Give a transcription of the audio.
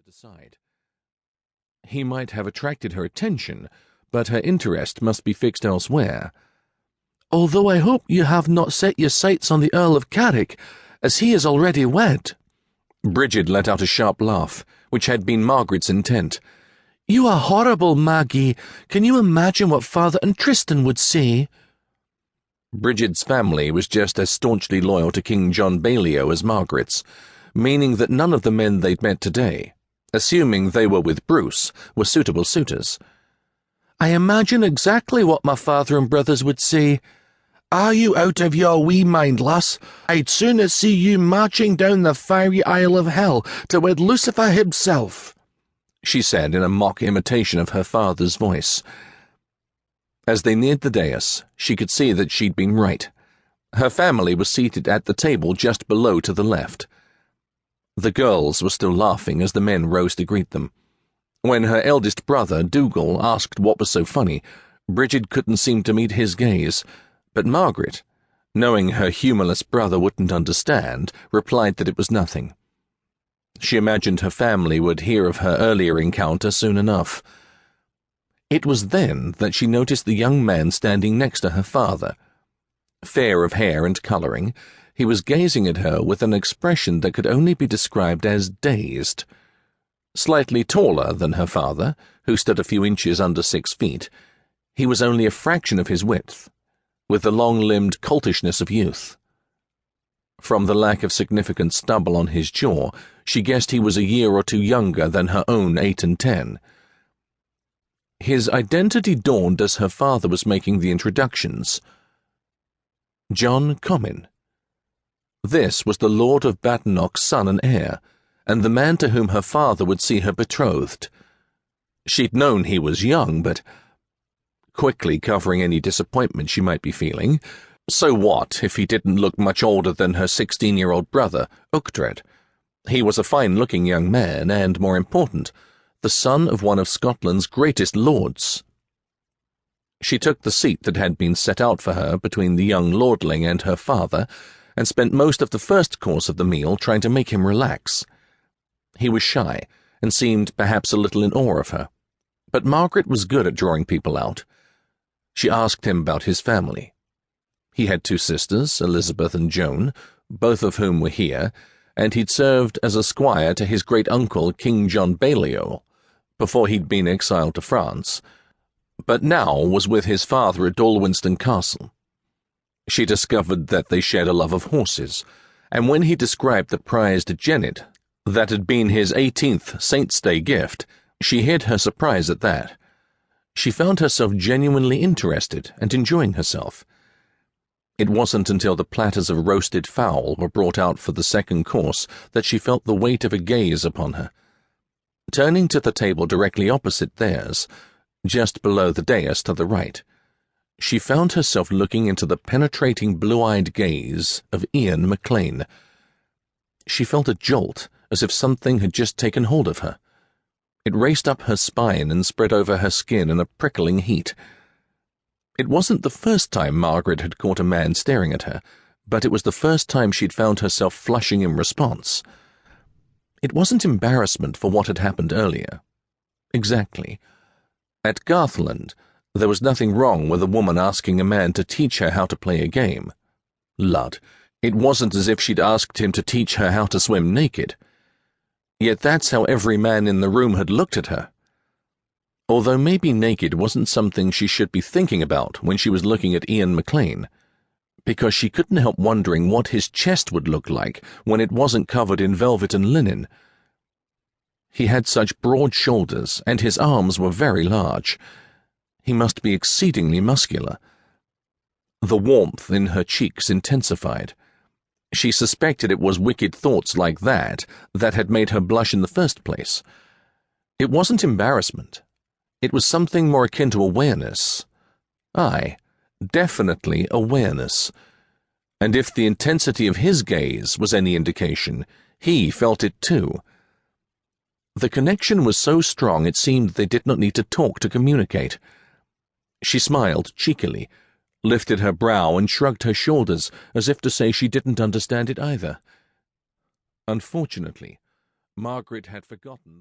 decide. He might have attracted her attention, but her interest must be fixed elsewhere. "Although I hope you have not set your sights on the Earl of Carrick, as he is already wed." Bridget let out a sharp laugh, which had been Margaret's intent. "You are horrible, Maggie. Can you imagine what Father and Tristan would say?" Bridget's family was just as staunchly loyal to King John Balliol as Margaret's, meaning that none of the men they'd met today, assuming they were with Bruce, were suitable suitors. "I imagine exactly what my father and brothers would say. Are you out of your wee mind, lass? I'd sooner see you marching down the fiery aisle of hell to wed Lucifer himself," she said in a mock imitation of her father's voice. As they neared the dais, she could see that she'd been right. Her family was seated at the table just below to the left. The girls were still laughing as the men rose to greet them. When her eldest brother, Dougal, asked what was so funny, Bridget couldn't seem to meet his gaze, but Margaret, knowing her humourless brother wouldn't understand, replied that it was nothing. She imagined her family would hear of her earlier encounter soon enough. It was then that she noticed the young man standing next to her father. Fair of hair and colouring, he was gazing at her with an expression that could only be described as dazed. Slightly taller than her father, who stood a few inches under 6 feet, he was only a fraction of his width, with the long-limbed coltishness of youth. From the lack of significant stubble on his jaw, she guessed he was a year or two younger than her own 8 and 10. His identity dawned as her father was making the introductions. John Comyn. This was the Lord of Badenoch's son and heir, and the man to whom her father would see her betrothed. She'd known he was young, but quickly covering any disappointment she might be feeling, so what if he didn't look much older than her 16-year-old brother, Uchtred? He was a fine-looking young man, and, more important, the son of one of Scotland's greatest lords. She took the seat that had been set out for her between the young lordling and her father, and spent most of the first course of the meal trying to make him relax. He was shy, and seemed perhaps a little in awe of her, but Margaret was good at drawing people out. She asked him about his family. He had 2 sisters, Elizabeth and Joan, both of whom were here, and he'd served as a squire to his great-uncle King John Balliol, before he'd been exiled to France, but now was with his father at Dalwhinstone Castle. She discovered that they shared a love of horses, and when he described the prized jennet that had been his 18th Saint's Day gift, she hid her surprise at that. She found herself genuinely interested and enjoying herself. It wasn't until the platters of roasted fowl were brought out for the second course that she felt the weight of a gaze upon her. Turning to the table directly opposite theirs, just below the dais to the right, she found herself looking into the penetrating blue-eyed gaze of Eoin MacLean. She felt a jolt, as if something had just taken hold of her. It raced up her spine and spread over her skin in a prickling heat. It wasn't the first time Margaret had caught a man staring at her, but it was the first time she'd found herself flushing in response. It wasn't embarrassment for what had happened earlier. Exactly. At Garthland, there was nothing wrong with a woman asking a man to teach her how to play a game. Lud, it wasn't as if she'd asked him to teach her how to swim naked. Yet that's how every man in the room had looked at her. Although maybe naked wasn't something she should be thinking about when she was looking at Eoin MacLean, because she couldn't help wondering what his chest would look like when it wasn't covered in velvet and linen. He had such broad shoulders, and his arms were very large. He must be exceedingly muscular. The warmth in her cheeks intensified. She suspected it was wicked thoughts like that had made her blush in the first place. It wasn't embarrassment. It was something more akin to awareness. Aye, definitely awareness. And if the intensity of his gaze was any indication, he felt it too. The connection was so strong it seemed they did not need to talk to communicate. She smiled cheekily, lifted her brow and shrugged her shoulders as if to say she didn't understand it either. Unfortunately, Margaret had forgotten